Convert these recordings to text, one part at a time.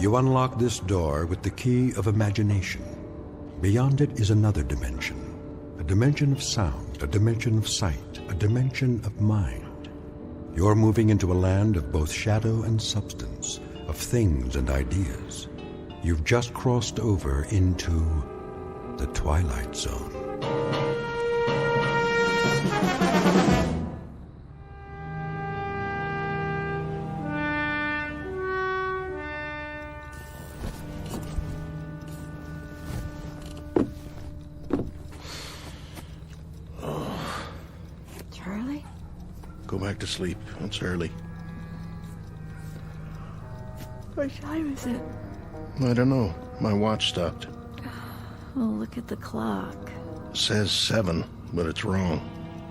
You unlock this door with the key of imagination. Beyond it is another dimension. A dimension of sound, a dimension of sight, a dimension of mind. You're moving into a land of both shadow and substance, of things and ideas. You've just crossed over into the Twilight Zone. Charlie? Go back to sleep. It's early. What time is it? I don't know. My watch stopped. Oh, look at the clock. Says 7, but it's wrong.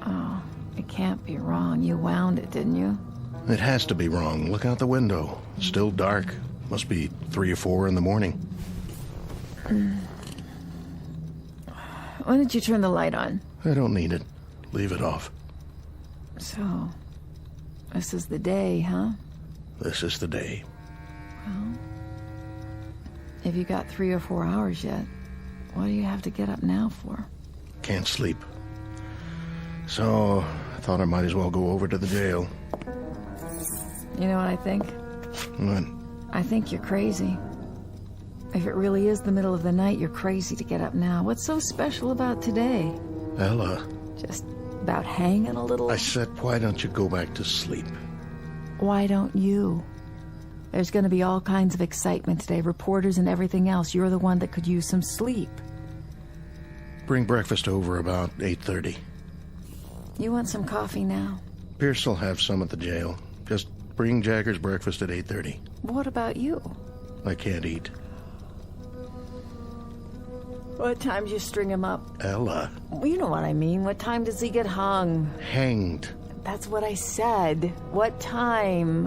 Oh, it can't be wrong. You wound it, didn't you? It has to be wrong. Look out the window. It's still dark. Must be 3 or 4 in the morning. Why did you turn the light on? I don't need it. Leave it off. So, this is the day, huh? This is the day. Well, have you got 3 or 4 hours yet? What do you have to get up now for? Can't sleep. So, I thought I might as well go over to the jail. You know what I think? What? I think you're crazy. If it really is the middle of the night, you're crazy to get up now. What's so special about today? Ella. Just about hanging a little? I said, why don't you go back to sleep? Why don't you? There's going to be all kinds of excitement today, reporters and everything else. You're the one that could use some sleep. Bring breakfast over about 8:30. You want some coffee now? Pierce will have some at the jail. Just bring Jagger's breakfast at 8:30. What about you? I can't eat. What time do you string him up? Ella. Well, you know what I mean. What time does he get hung? Hanged. That's what I said. What time?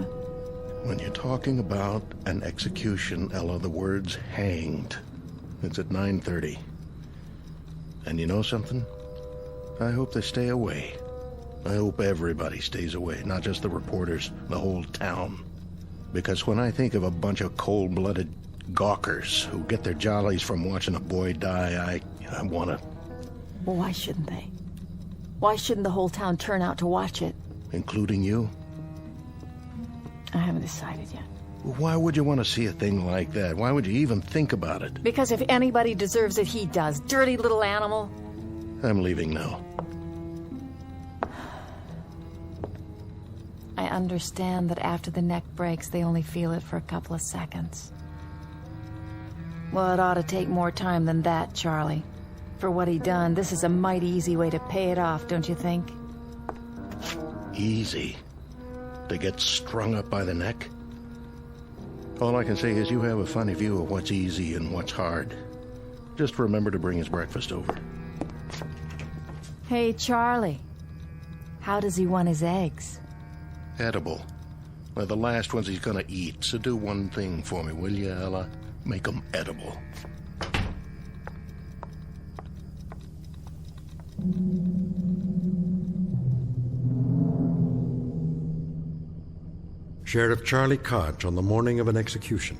When you're talking about an execution, Ella, the word's hanged. It's at 9:30. And you know something? I hope they stay away. I hope everybody stays away, not just the reporters, the whole town. Because when I think of a bunch of cold-blooded gawkers who get their jollies from watching a boy die, I want to... Well, why shouldn't they? Why shouldn't the whole town turn out to watch it? Including you? I haven't decided yet. Why would you want to see a thing like that? Why would you even think about it? Because if anybody deserves it, he does. Dirty little animal. I'm leaving now. I understand that after the neck breaks, they only feel it for a couple of seconds. Well, it ought to take more time than that, Charlie. For what he done, this is a mighty easy way to pay it off, don't you think? Easy? To get strung up by the neck? All I can say is you have a funny view of what's easy and what's hard. Just remember to bring his breakfast over. Hey, Charlie. How does he want his eggs? Edible. They're the last ones he's gonna eat, so do one thing for me, will you, Ella? Make them edible. Sheriff Charlie Koch on the morning of an execution.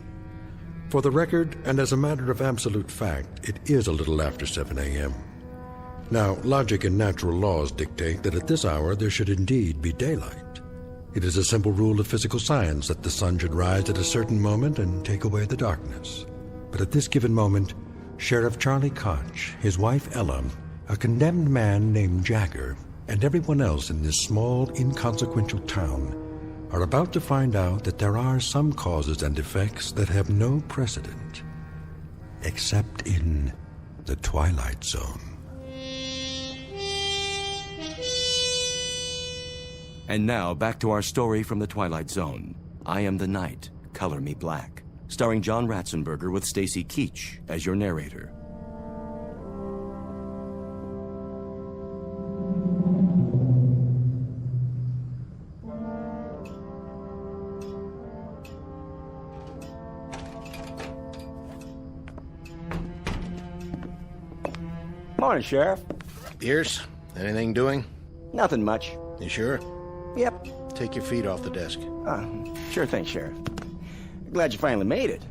For the record, and as a matter of absolute fact, it is a little after 7 a.m. Now, logic and natural laws dictate that at this hour there should indeed be daylight. It is a simple rule of physical science that the sun should rise at a certain moment and take away the darkness. But at this given moment, Sheriff Charlie Koch, his wife Ella, a condemned man named Jagger, and everyone else in this small, inconsequential town are about to find out that there are some causes and effects that have no precedent, except in the Twilight Zone. And now, back to our story from the Twilight Zone. I Am the Night, Color Me Black, starring John Ratzenberger with Stacy Keach as your narrator. Morning, Sheriff. Pierce, anything doing? Nothing much. You sure? Yep. Take your feet off the desk. Sure thing, Sheriff. Glad you finally made it.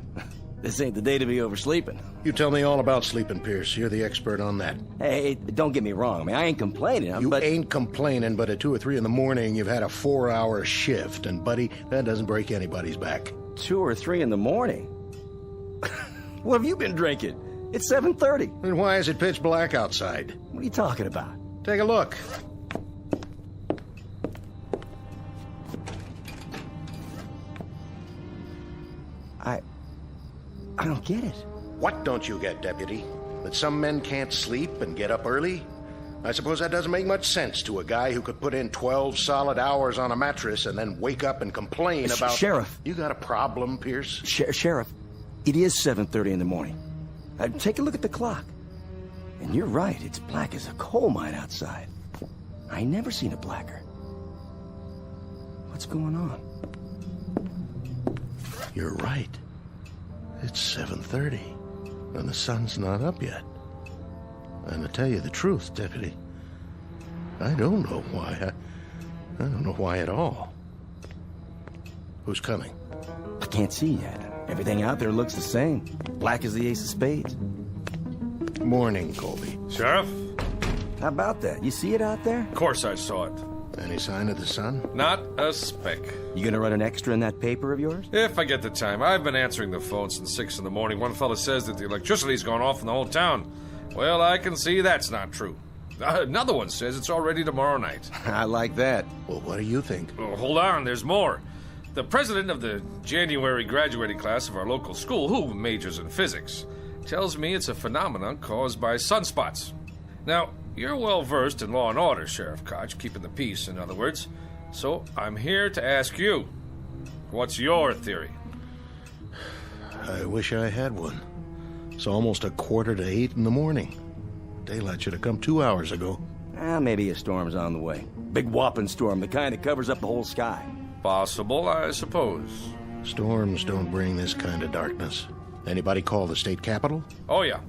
This ain't the day to be oversleeping. You tell me all about sleeping, Pierce. You're the expert on that. Hey, don't get me wrong. I mean, I ain't complaining, You but... ain't complaining, but at 2 or 3 in the morning, you've had a 4-hour shift. And, buddy, that doesn't break anybody's back. 2 or 3 in the morning? What have you been drinking? It's 7:30. And why is it pitch black outside? What are you talking about? Take a look. I don't get it. What don't you get, Deputy? That some men can't sleep and get up early? I suppose that doesn't make much sense to a guy who could put in 12 solid hours on a mattress and then wake up and complain about... Sheriff. You got a problem, Pierce? Sheriff, it is 7:30 in the morning. Take a look at the clock. And you're right, it's black as a coal mine outside. I ain't never seen it blacker. What's going on? You're right. It's 7:30, and the sun's not up yet. And to tell you the truth, Deputy, I don't know why. I don't know why at all. Who's coming? I can't see yet. Everything out there looks the same. Black as the ace of spades. Morning, Colby. Sheriff? How about that? You see it out there? Of course I saw it. Any sign of the sun? Not a speck. You gonna run an extra in that paper of yours? If I get the time. I've been answering the phone since 6 in the morning. One fella says that the electricity's gone off in the whole town. Well, I can see that's not true. Another one says it's already tomorrow night. I like that. Well, what do you think? Oh, hold on, there's more. The president of the January graduating class of our local school, who majors in physics, tells me it's a phenomenon caused by sunspots. Now, you're well versed in law and order, Sheriff Koch, keeping the peace, in other words. So I'm here to ask you, what's your theory? I wish I had one. It's almost 7:45 in the morning. Daylight should have come 2 hours ago. Maybe a storm's on the way. Big whopping storm, the kind that covers up the whole sky. Possible, I suppose. Storms don't bring this kind of darkness. Anybody call the state capitol? Oh, yeah.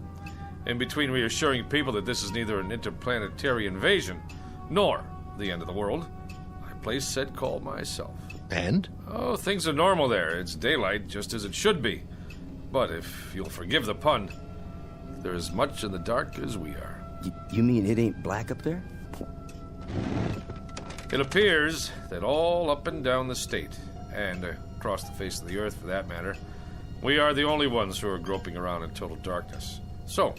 In between reassuring people that this is neither an interplanetary invasion nor the end of the world, I placed said call myself. And? Oh, things are normal there. It's daylight, just as it should be. But if you'll forgive the pun, they're as much in the dark as we are. You mean it ain't black up there? It appears that all up and down the state, and across the face of the earth for that matter, we are the only ones who are groping around in total darkness. So,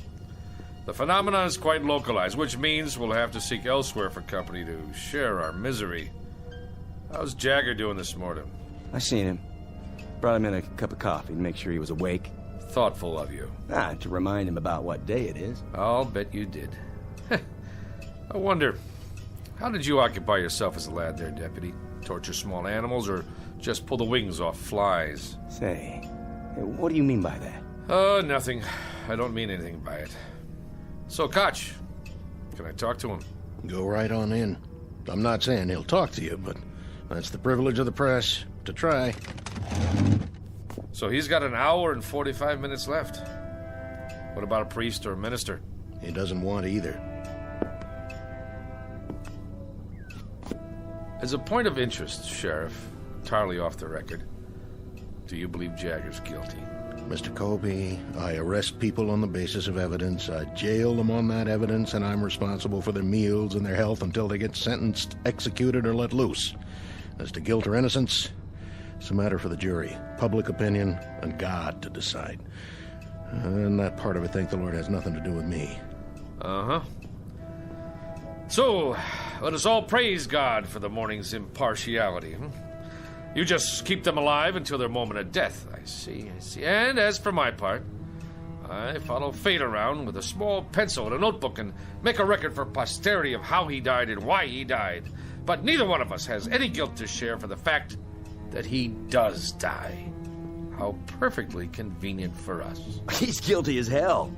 the phenomenon is quite localized, which means we'll have to seek elsewhere for company to share our misery. How's Jagger doing this morning? I seen him. Brought him in a cup of coffee to make sure he was awake. Thoughtful of you. To remind him about what day it is. I'll bet you did. I wonder, how did you occupy yourself as a lad there, Deputy? Torture small animals or just pull the wings off flies? Say, what do you mean by that? Oh, nothing. I don't mean anything by it. So, Koch, can I talk to him? Go right on in. I'm not saying he'll talk to you, but that's the privilege of the press, to try. So he's got an hour and 45 minutes left. What about a priest or a minister? He doesn't want either. As a point of interest, Sheriff, entirely off the record, do you believe Jagger's guilty? Mr. Colby, I arrest people on the basis of evidence. I jail them on that evidence, and I'm responsible for their meals and their health until they get sentenced, executed, or let loose. As to guilt or innocence, it's a matter for the jury, public opinion, and God to decide. And that part of it, thank the Lord, has nothing to do with me. Uh-huh. So, let us all praise God for the morning's impartiality. You just keep them alive until their moment of death. I see. And as for my part, I follow fate around with a small pencil and a notebook and make a record for posterity of how he died and why he died. But neither one of us has any guilt to share for the fact that he does die. How perfectly convenient for us. He's guilty as hell.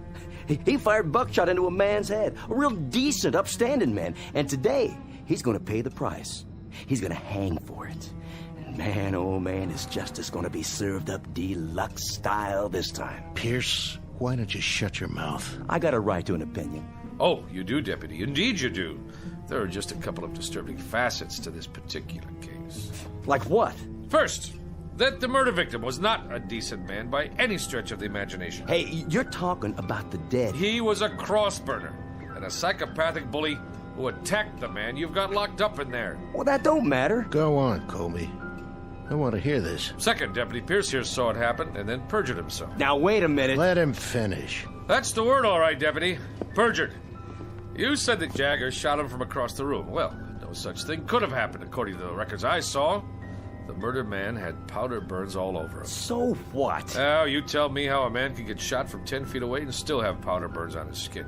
He fired buckshot into a man's head. A real decent, upstanding man. And today, he's going to pay the price. He's going to hang for it. And man, oh man, his justice going to be served up deluxe style this time. Pierce, why don't you shut your mouth? I got a right to an opinion. Oh, you do, Deputy. Indeed you do. There are just a couple of disturbing facets to this particular case. Like what? First, that the murder victim was not a decent man by any stretch of the imagination. Hey, you're talking about the dead. He was a crossburner and a psychopathic bully who attacked the man you've got locked up in there. Well, that don't matter. Go on, Colby. I want to hear this. Second, Deputy Pierce here saw it happen and then perjured himself. Now, wait a minute. Let him finish. That's the word, all right, Deputy. Perjured. You said that Jagger shot him from across the room. Well, no such thing could have happened, according to the records I saw. The murdered man had powder burns all over him. So what? Now, you tell me how a man can get shot from 10 feet away and still have powder burns on his skin.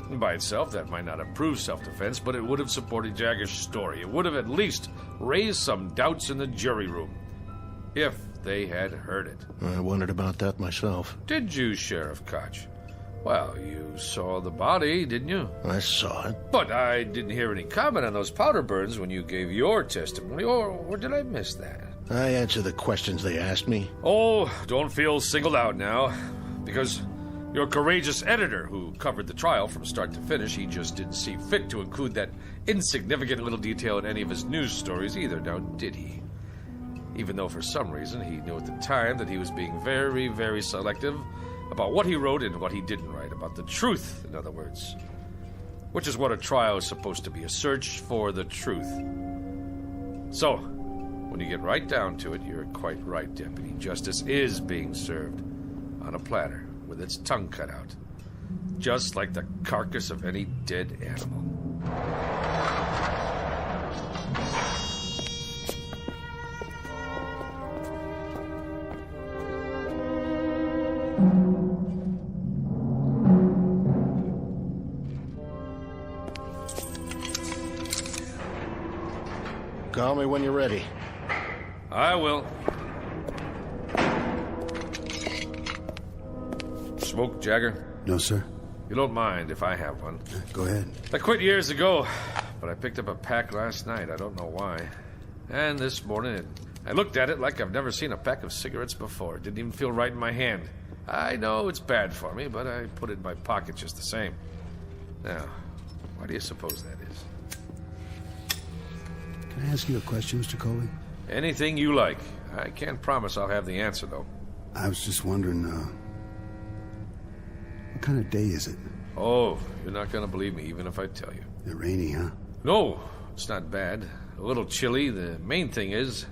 And by itself, that might not have proved self-defense, but it would have supported Jagger's story. It would have at least raised some doubts in the jury room. If they had heard it. I wondered about that myself. Did you, Sheriff Koch? Well, you saw the body, didn't you? I saw it. But I didn't hear any comment on those powder burns when you gave your testimony, or did I miss that? I answered the questions they asked me. Oh, don't feel singled out now, because your courageous editor who covered the trial from start to finish, he just didn't see fit to include that insignificant little detail in any of his news stories either, now did he? Even though for some reason he knew at the time that he was being very, very selective about what he wrote and what he didn't write, about the truth, in other words. Which is what a trial is supposed to be, a search for the truth. So, when you get right down to it, you're quite right, Deputy. Justice is being served on a platter with its tongue cut out, just like the carcass of any dead animal. Call me when you're ready. I will. Smoke, Jagger? No, sir. You don't mind if I have one. Go ahead. I quit years ago, but I picked up a pack last night. I don't know why. And this morning, I looked at it like I've never seen a pack of cigarettes before. It didn't even feel right in my hand. I know it's bad for me, but I put it in my pocket just the same. Now, why do you suppose that is? Can I ask you a question, Mr. Colby? Anything you like. I can't promise I'll have the answer, though. I was just wondering, what kind of day is it? Oh, you're not going to believe me, even if I tell you. Is it rainy, huh? No, it's not bad. A little chilly. The main thing is,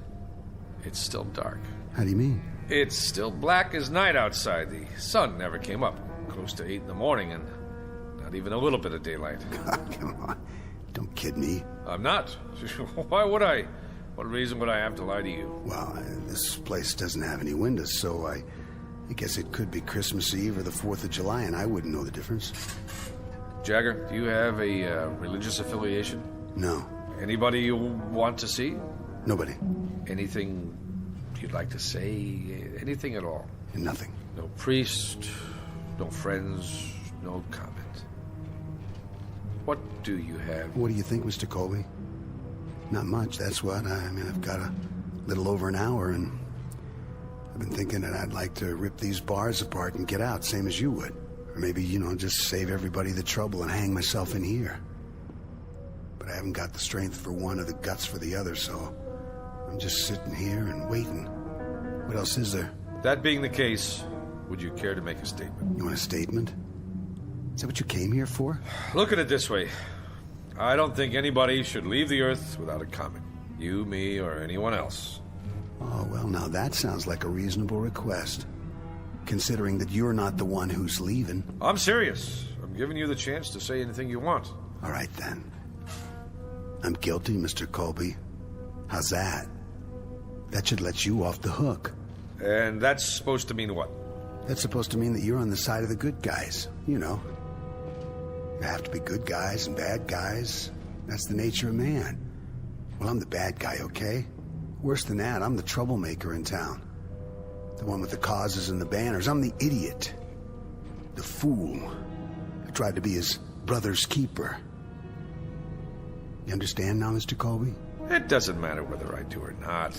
it's still dark. How do you mean? It's still black as night outside. The sun never came up. Close to 8 in the morning, and not even a little bit of daylight. God, come on. Don't kid me. I'm not. Why would I? What reason would I have to lie to you? Well, this place doesn't have any windows, so I guess it could be Christmas Eve or the 4th of July, and I wouldn't know the difference. Jagger, do you have a religious affiliation? No. Anybody you want to see? Nobody. Anything you'd like to say? Anything at all? Nothing. No priest, no friends, no comment. What do you have? What do you think, Mr. Colby? Not much, that's what. I mean, I've got a little over an hour, and I've been thinking that I'd like to rip these bars apart and get out, same as you would. Or maybe, just save everybody the trouble and hang myself in here. But I haven't got the strength for one or the guts for the other, so I'm just sitting here and waiting. What else is there? That being the case, would you care to make a statement? You want a statement? Is that what you came here for? Look at it this way. I don't think anybody should leave the Earth without a comment. You, me, or anyone else. Oh, well, now that sounds like a reasonable request. Considering that you're not the one who's leaving. I'm serious. I'm giving you the chance to say anything you want. All right, then. I'm guilty, Mr. Colby. How's that? That should let you off the hook. And that's supposed to mean what? That's supposed to mean that you're on the side of the good guys. You know. There have to be good guys and bad guys. That's the nature of man. Well, I'm the bad guy, okay? Worse than that, I'm the troublemaker in town. The one with the causes and the banners. I'm the idiot. The fool. I tried to be his brother's keeper. You understand now, Mr. Colby? It doesn't matter whether I do or not.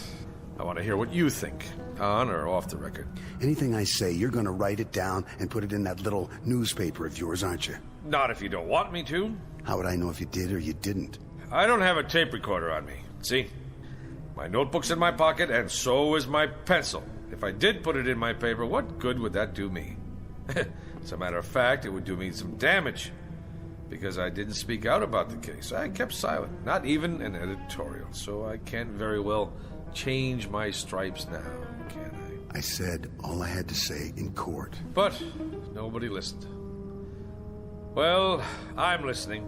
I want to hear what you think, on or off the record. Anything I say, you're going to write it down and put it in that little newspaper of yours, aren't you? Not if you don't want me to. How would I know if you did or you didn't? I don't have a tape recorder on me. See? My notebook's in my pocket, and so is my pencil. If I did put it in my paper, what good would that do me? As a matter of fact, it would do me some damage. Because I didn't speak out about the case. I kept silent. Not even an editorial. So I can't very well change my stripes now, can I? I said all I had to say in court. But nobody listened. Well, I'm listening.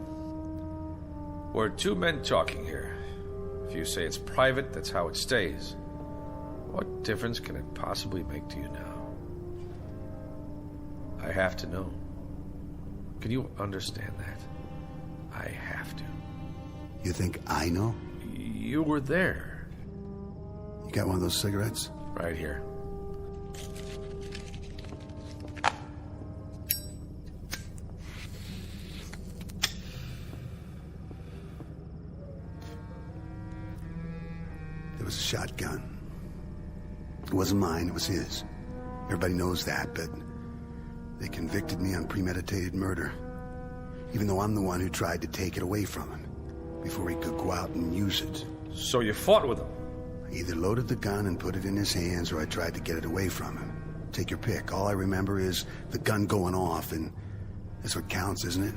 We're two men talking here. If you say it's private, that's how it stays. What difference can it possibly make to you now? I have to know. Can you understand that? I have to. You think I know? You were there. You got one of those cigarettes? Right here. There was a shotgun. It wasn't mine, it was his. Everybody knows that, but they convicted me on premeditated murder. Even though I'm the one who tried to take it away from him before he could go out and use it. So you fought with him? I either loaded the gun and put it in his hands, or I tried to get it away from him. Take your pick. All I remember is the gun going off, and that's what counts, isn't it?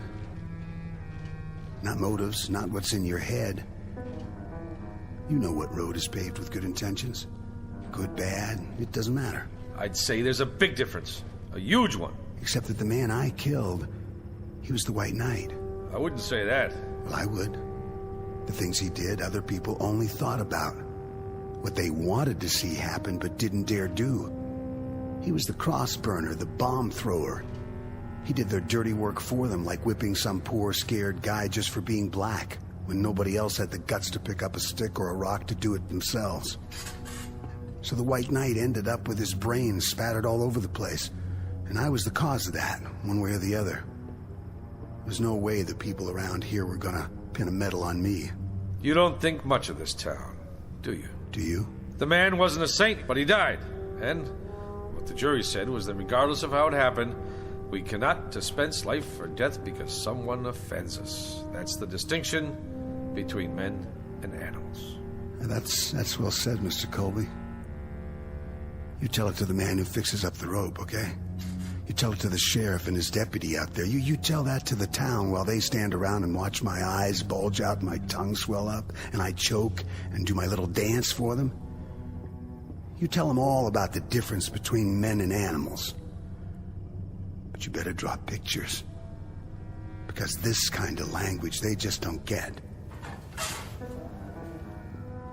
Not motives, not what's in your head. You know what road is paved with good intentions. Good, bad, it doesn't matter. I'd say there's a big difference. A huge one. Except that the man I killed, he was the White Knight. I wouldn't say that. Well, I would. The things he did, other people only thought about. What they wanted to see happen but didn't dare do. He was the cross burner, the bomb thrower. He did their dirty work for them, like whipping some poor, scared guy just for being black, when nobody else had the guts to pick up a stick or a rock to do it themselves. So the White Knight ended up with his brains spattered all over the place. And I was the cause of that, one way or the other. There's no way the people around here were gonna pin a medal on me. You don't think much of this town, do you? Do you? The man wasn't a saint, but he died. And what the jury said was that regardless of how it happened, we cannot dispense life or death because someone offends us. That's the distinction between men and animals. And that's well said, Mr. Colby. You tell it to the man who fixes up the rope, okay? You tell it to the sheriff and his deputy out there. You tell that to the town while they stand around and watch my eyes bulge out and my tongue swell up and I choke and do my little dance for them. You tell them all about the difference between men and animals. But you better draw pictures. Because this kind of language they just don't get.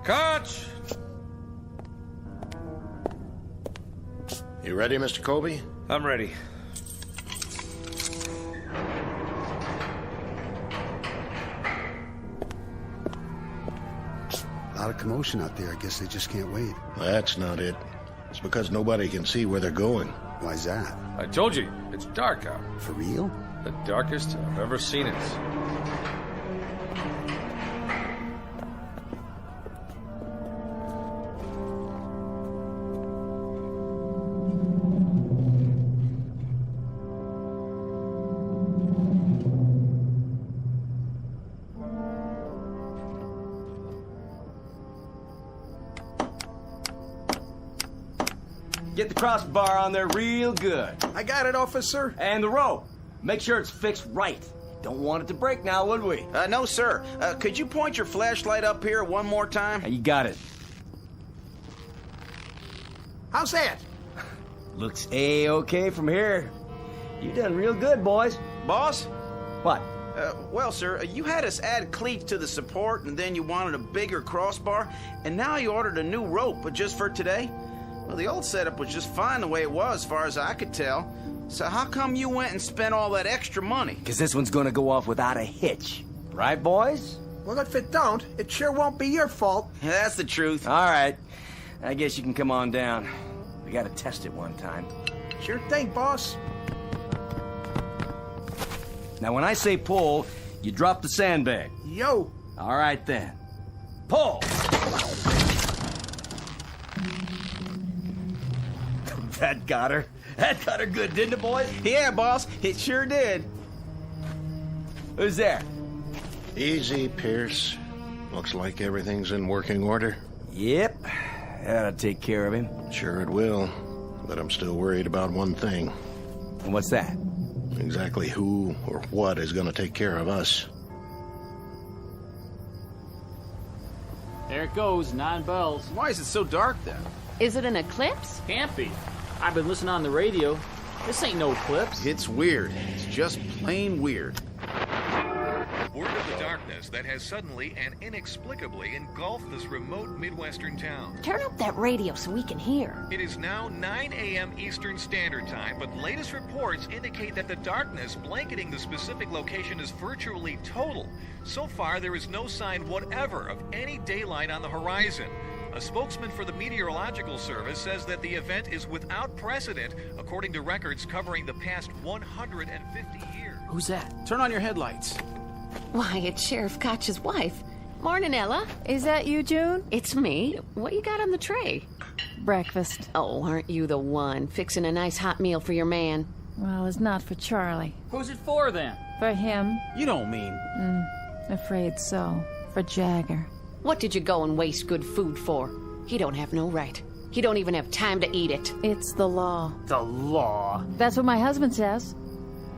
Koch! You ready, Mr. Colby? I'm ready. A lot of commotion out there. I guess they just can't wait. That's not it. It's because nobody can see where they're going. Why's that? I told you, it's dark out. For real? The darkest I've ever seen it. Get the crossbar on there real good. I got it, officer. And the rope. Make sure it's fixed right. Don't want it to break now, would we? No, sir. Could you point your flashlight up here one more time? You got it. How's that? Looks A-okay from here. You done real good, boys. Boss? What? Well, sir, you had us add cleats to the support, and then you wanted a bigger crossbar, and now you ordered a new rope just for today? Well, the old setup was just fine the way it was, as far as I could tell. So how come you went and spent all that extra money? Because this one's gonna go off without a hitch. Right, boys? Well, if it don't, it sure won't be your fault. That's the truth. All right. I guess you can come on down. We gotta test it one time. Sure thing, boss. Now, when I say pull, you drop the sandbag. Yo. All right, then. Pull! That got her. That got her good, didn't it, boys? Yeah, boss, it sure did. Who's there? Easy, Pierce. Looks like everything's in working order. Yep, that'll take care of him. Sure it will. But I'm still worried about one thing. And what's that? Exactly who or what is going to take care of us. There it goes, 9 bells. Why is it so dark then? Is it an eclipse? Can't be. I've been listening on the radio. This ain't no eclipse. It's weird. It's just plain weird. Word of the darkness that has suddenly and inexplicably engulfed this remote Midwestern town. Turn up that radio so we can hear. It is now 9 a.m. Eastern Standard Time, but latest reports indicate that the darkness blanketing the specific location is virtually total. So far, there is no sign whatever of any daylight on the horizon. A spokesman for the Meteorological Service says that the event is without precedent, according to records covering the past 150 years. Who's that? Turn on your headlights. Why, it's Sheriff Koch's wife. Morning, Ella. Is that you, June? It's me. What you got on the tray? Breakfast. Oh, aren't you the one fixing a nice hot meal for your man? Well, it's not for Charlie. Who's it for, then? For him. You don't mean... Afraid so. For Jagger. What did you go and waste good food for? He don't have no right. He don't even have time to eat it. It's the law. The law. That's what my husband says.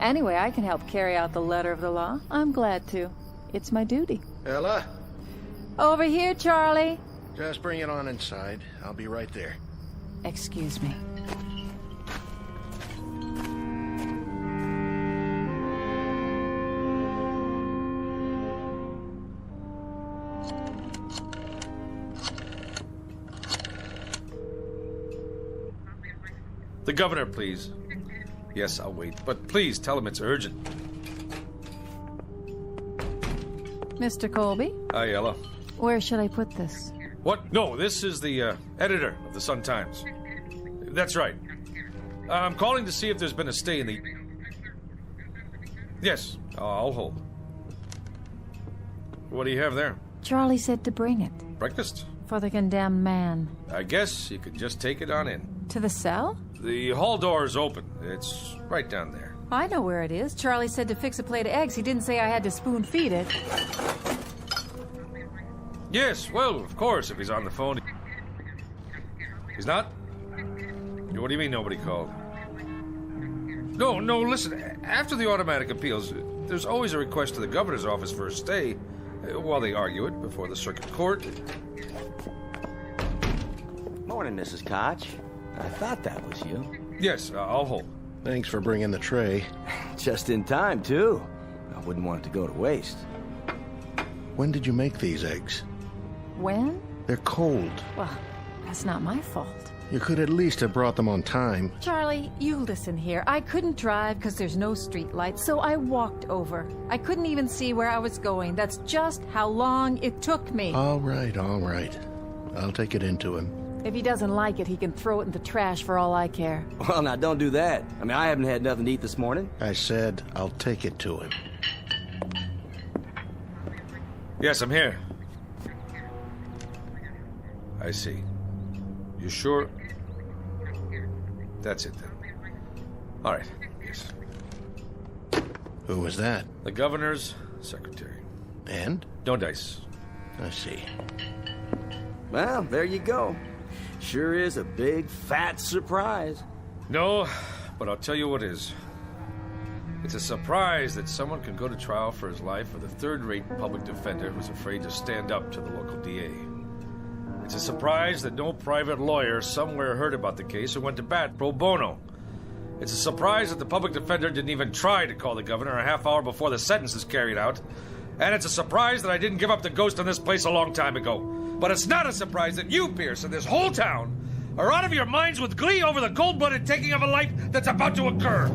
Anyway, I can help carry out the letter of the law. I'm glad to. It's my duty. Ella, Over here, Charlie. just bring it on inside. I'll be right there. Excuse me. The governor, please. Yes, I'll wait, but please tell him it's urgent. Mr. Colby, Hi, Ella. where should I put this? What? No, this is the editor of the Sun-Times. That's right. I'm calling to see if there's been a stay in the... Yes, I'll hold. What do you have there? Charlie said to bring it. Breakfast? For the condemned man. I guess you could just take it on in. To the cell? The hall door is open. It's right down there. I know where it is. Charlie said to fix a plate of eggs. He didn't say I had to spoon feed it. Yes, well, of course, if he's on the phone. He's not? What do you mean nobody called? No, listen. After the automatic appeals, there's always a request to the governor's office for a stay while they argue it before the circuit court. Morning, Mrs. Koch. I thought that was you. Yes, I'll hold. Thanks for bringing the tray. Just in time, too. I wouldn't want it to go to waste. When did you make these eggs? When? They're cold. Well, that's not my fault. You could at least have brought them on time. Charlie, you listen here. I couldn't drive because there's no street lights, so I walked over. I couldn't even see where I was going. That's just how long it took me. All right. I'll take it into him. If he doesn't like it, he can throw it in the trash for all I care. Well, now, don't do that. I mean, I haven't had nothing to eat this morning. I said I'll take it to him. Yes, I'm here. I see. You sure? That's it, then. All right, yes. Who was that? The governor's secretary. And? No dice. I see. Well, there you go. Sure is a big, fat surprise. No, but I'll tell you what is. It's a surprise that someone can go to trial for his life with a third-rate public defender who's afraid to stand up to the local DA. It's a surprise that no private lawyer somewhere heard about the case and went to bat pro bono. It's a surprise that the public defender didn't even try to call the governor a half hour before the sentence is carried out. And it's a surprise that I didn't give up the ghost on this place a long time ago. But it's not a surprise that you, Pierce, and this whole town are out of your minds with glee over the cold-blooded taking of a life that's about to occur.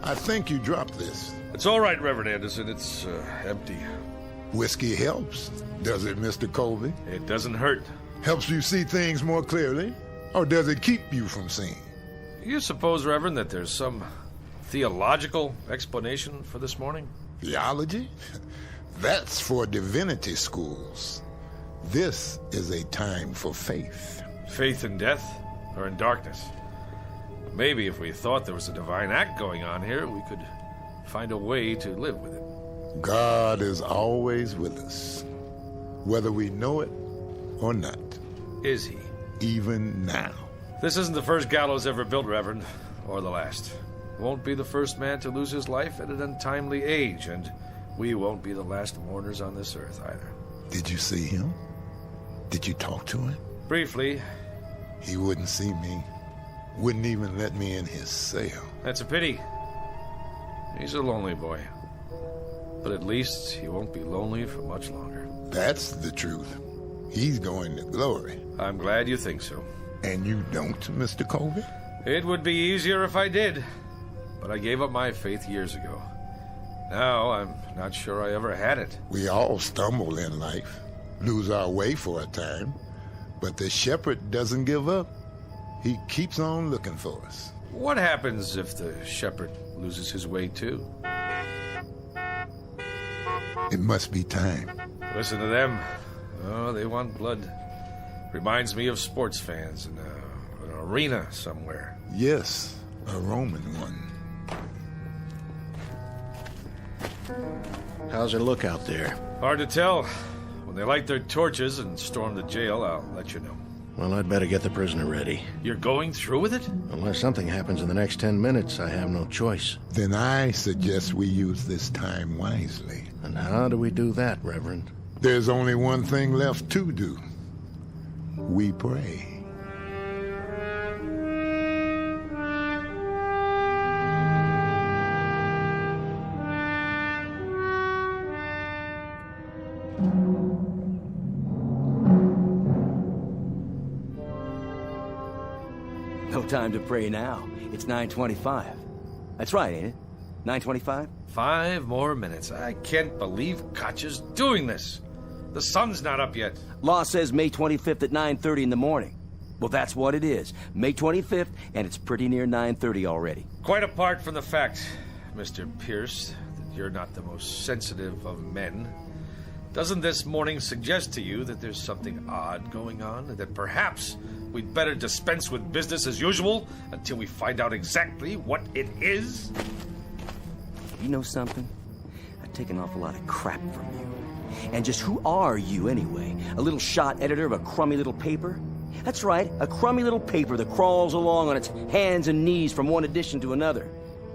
I think you dropped this. It's all right, Reverend Anderson. It's empty. Whiskey helps, does it, Mr. Colby? It doesn't hurt. Helps you see things more clearly? Or does it keep you from seeing? You suppose, Reverend, that there's some theological explanation for this morning? Theology? That's for divinity schools. This is a time for faith. Faith in death or in darkness? Maybe if we thought there was a divine act going on here, we could find a way to live with it. God is always with us, whether we know it or not. Is he? Even now. This isn't the first gallows ever built, Reverend, or the last. Won't be the first man to lose his life at an untimely age, and we won't be the last mourners on this earth either. Did you see him? Did you talk to him? Briefly. He wouldn't see me. Wouldn't even let me in his cell. That's a pity. He's a lonely boy. But at least he won't be lonely for much longer. That's the truth. He's going to glory. I'm glad you think so. And you don't, Mr. Colby? It would be easier if I did. But I gave up my faith years ago. Now I'm not sure I ever had it. We all stumble in life, lose our way for a time. But the shepherd doesn't give up. He keeps on looking for us. What happens if the shepherd loses his way too? It must be time. Listen to them. Oh, they want blood. Reminds me of sports fans in an arena somewhere. Yes, a Roman one. How's it look out there? Hard to tell. When they light their torches and storm the jail, I'll let you know. Well, I'd better get the prisoner ready. You're going through with it? Unless something happens in the next 10 minutes, I have no choice. Then I suggest we use this time wisely. And how do we do that, Reverend? There's only one thing left to do. We pray. No time to pray now. It's 9:25. That's right, ain't it? 9:25? 5 more minutes. I can't believe Koch's doing this. The sun's not up yet. Law says May 25th at 9:30 in the morning. Well, that's what it is. May 25th, and it's pretty near 9:30 already. Quite apart from the fact, Mr. Pierce, that you're not the most sensitive of men, doesn't this morning suggest to you that there's something odd going on, and that perhaps we'd better dispense with business as usual until we find out exactly what it is? You know something? I take an awful lot of crap from you. And just who are you, anyway? A little shot editor of a crummy little paper? That's right, a crummy little paper that crawls along on its hands and knees from one edition to another.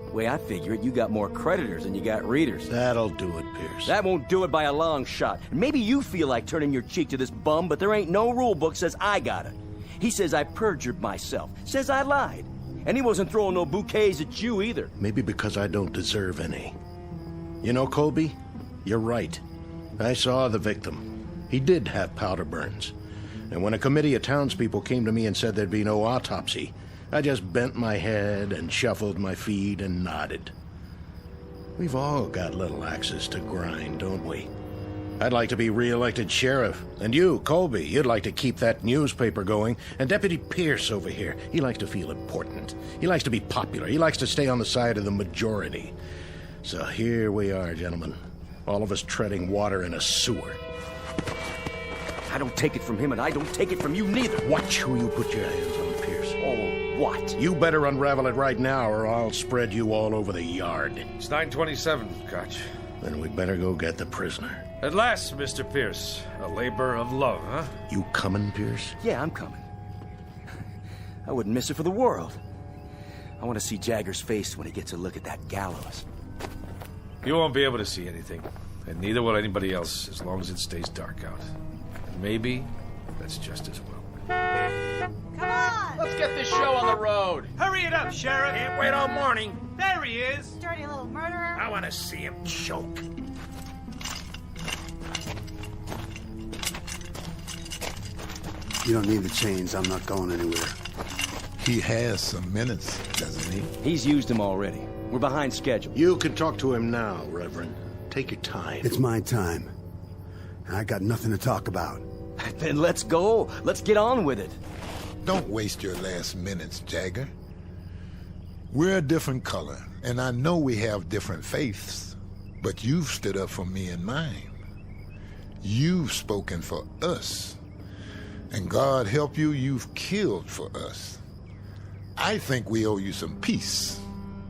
The way I figure it, you got more creditors than you got readers. That'll do it, Pierce. That won't do it by a long shot. And maybe you feel like turning your cheek to this bum, but there ain't no rule book says I got it. He says I perjured myself, says I lied. And he wasn't throwing no bouquets at you either. Maybe because I don't deserve any. You know, Colby, you're right. I saw the victim. He did have powder burns. And when a committee of townspeople came to me and said there'd be no autopsy, I just bent my head and shuffled my feet and nodded. We've all got little axes to grind, don't we? I'd like to be re-elected sheriff. And you, Colby, you'd like to keep that newspaper going. And Deputy Pierce over here, he likes to feel important. He likes to be popular. He likes to stay on the side of the majority. So here we are, gentlemen. All of us treading water in a sewer. I don't take it from him, and I don't take it from you neither. Watch who you put your hands on, Pierce. Oh, what? You better unravel it right now, or I'll spread you all over the yard. It's 9:27, Koch. Then we'd better go get the prisoner. At last, Mr. Pierce. A labor of love, huh? You coming, Pierce? Yeah, I'm coming. I wouldn't miss it for the world. I want to see Jagger's face when he gets a look at that gallows. You won't be able to see anything, and neither will anybody else as long as it stays dark out. And maybe that's just as well. Come on! Let's get this show on the road. Hurry it up, Sheriff. Can't wait all morning. There he is. Dirty little murderer. I want to see him choke. You don't need the chains. I'm not going anywhere. He has some minutes, doesn't he? He's used them already. We're behind schedule. You can talk to him now, Reverend. Take your time. It's my time. And I got nothing to talk about. Then let's go. Let's get on with it. Don't waste your last minutes, Jagger. We're a different color, and I know we have different faiths, but you've stood up for me and mine. You've spoken for us. And God help you, you've killed for us. I think we owe you some peace,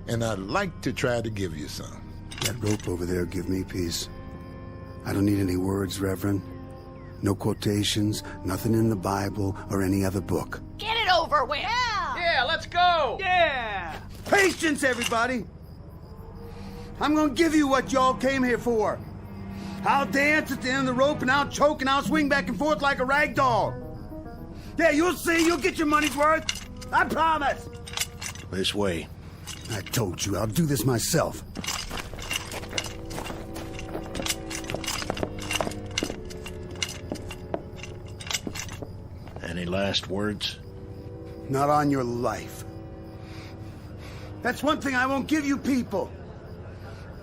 and I'd like to try to give you some. That rope over there give me peace. I don't need any words, Reverend. No quotations, nothing in the Bible or any other book. Get it over with! Yeah, let's go! Yeah! Patience, everybody! I'm gonna give you what y'all came here for. I'll dance at the end of the rope, and I'll choke, and I'll swing back and forth like a rag doll. Yeah, you'll see. You'll get your money's worth. I promise. This way. I told you, I'll do this myself. Any last words? Not on your life. That's one thing I won't give you people.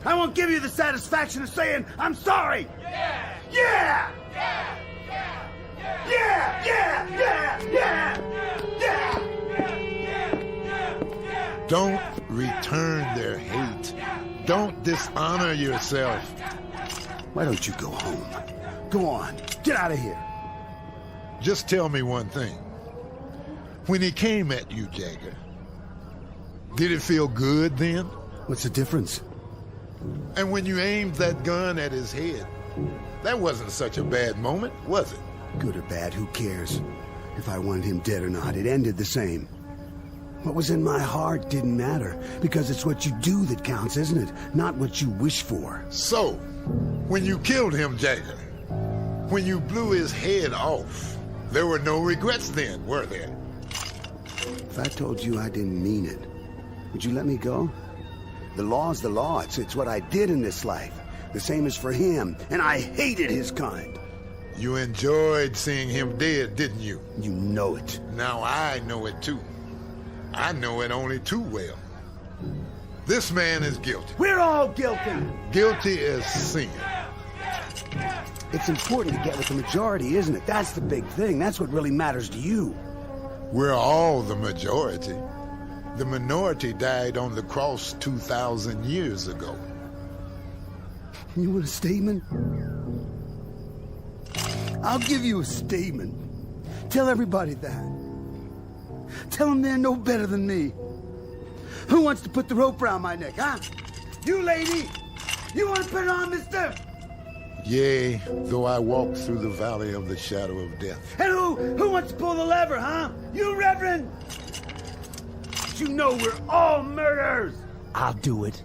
I won't give you the satisfaction of saying, I'm sorry. Yeah! Yeah! Yeah! Yeah! Yeah! Yeah! Yeah! Yeah! Yeah! Don't return their hate. Don't dishonor yourself. Why don't you go home? Go on. Get out of here. Just tell me one thing. When he came at you, Jagger, did it feel good then? What's the difference? And when you aimed that gun at his head, that wasn't such a bad moment, was it? Good or bad, who cares? If I wanted him dead or not, it ended the same. What was in my heart didn't matter, because it's what you do that counts, isn't it? Not what you wish for. So, when you killed him, Jagger, when you blew his head off, there were no regrets then, were there? If I told you I didn't mean it, would you let me go? The law's the law. It's what I did in this life. The same as for him, and I hated his kind. You enjoyed seeing him dead, didn't you? You know it. Now I know it too. I know it only too well. This man is guilty. We're all guilty. Guilty as sin. It's important to get with the majority, isn't it? That's the big thing. That's what really matters to you. We're all the majority. The minority died on the cross 2,000 years ago. You want a statement? I'll give you a statement. Tell everybody that. Tell them they're no better than me. Who wants to put the rope around my neck, huh? You, lady! You want to put it on, mister? Yea, though I walk through the valley of the shadow of death. And who wants to pull the lever, huh? You, Reverend? You know we're all murderers! I'll do it.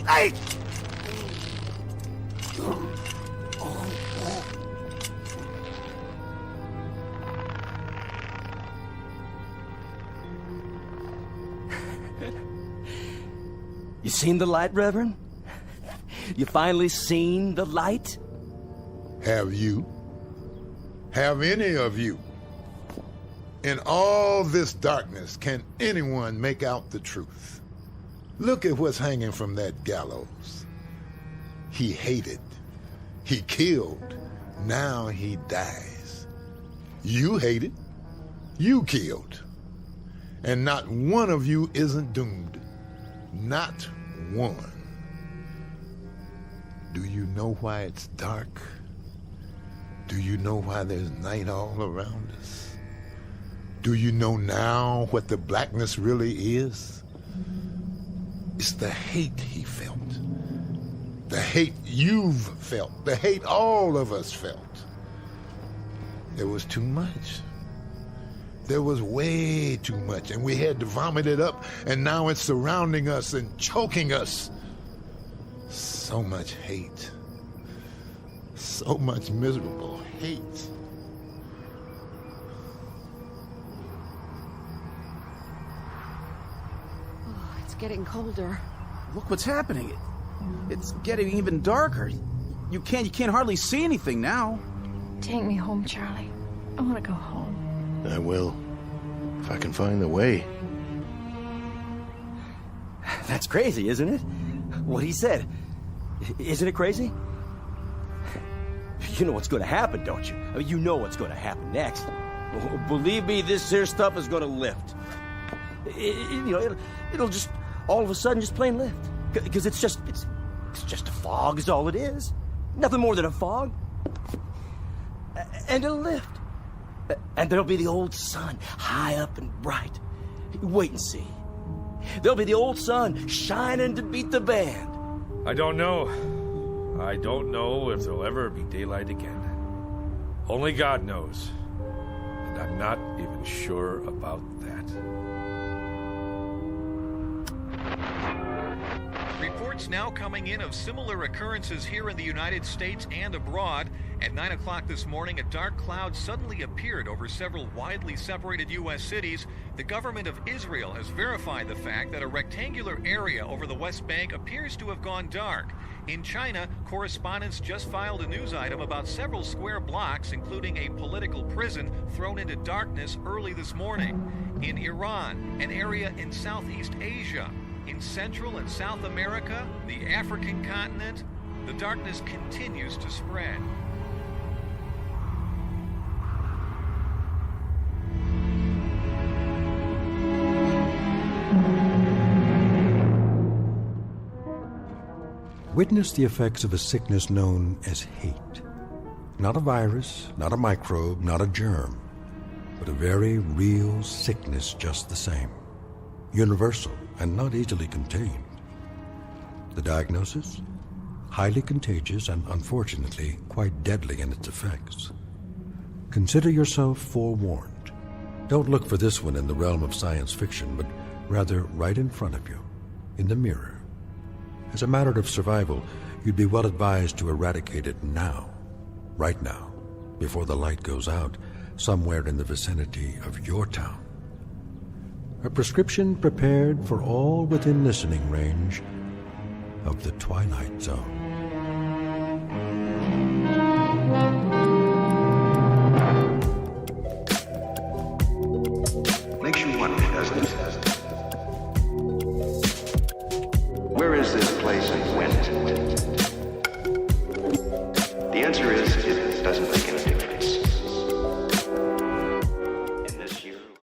Hey! You seen the light, Reverend? You finally seen the light? Have you? Have any of you? In all this darkness, can anyone make out the truth? Look at what's hanging from that gallows. He hated. He killed. Now he dies. You hated. You killed. And not one of you isn't doomed. Not one. Do you know why it's dark? Do you know why there's night all around us? Do you know now what the blackness really is? It's the hate he felt. The hate you've felt. The hate all of us felt. There was too much. There was way too much, and we had to vomit it up, and now it's surrounding us and choking us. So much hate. So much miserable hate. Oh, it's getting colder. Look what's happening. It's getting even darker. You can't hardly see anything now. Take me home, Charlie. I want to go home. I will. If I can find the way. That's crazy, isn't it? what he said. Isn't it crazy? You know what's going to happen, don't you? I mean, you know what's going to happen next. Believe me, this here stuff is going to lift. It'll just all of a sudden just plain lift. Because it's just a fog is all it is. Nothing more than a fog. And it'll lift. And there'll be the old sun, high up and bright. Wait and see. There'll be the old sun shining to beat the band. I don't know. I don't know if there'll ever be daylight again. Only God knows. And I'm not even sure about that. Reports now coming in of similar occurrences here in the United States and abroad. At 9 o'clock this morning, a dark cloud suddenly appeared over several widely separated U.S. cities. The government of Israel has verified the fact that a rectangular area over the West Bank appears to have gone dark. In China, correspondents just filed a news item about several square blocks, including a political prison, thrown into darkness early this morning. In Iran, an area in Southeast Asia, in Central and South America, the African continent, the darkness continues to spread. Witness the effects of a sickness known as hate. Not a virus, not a microbe, not a germ, but a very real sickness just the same. Universal and not easily contained. The diagnosis? Highly contagious and unfortunately quite deadly in its effects. Consider yourself forewarned. Don't look for this one in the realm of science fiction, but rather right in front of you, in the mirror. As a matter of survival, you'd be well advised to eradicate it now, right now, before the light goes out, somewhere in the vicinity of your town. A prescription prepared for all within listening range of the Twilight Zone.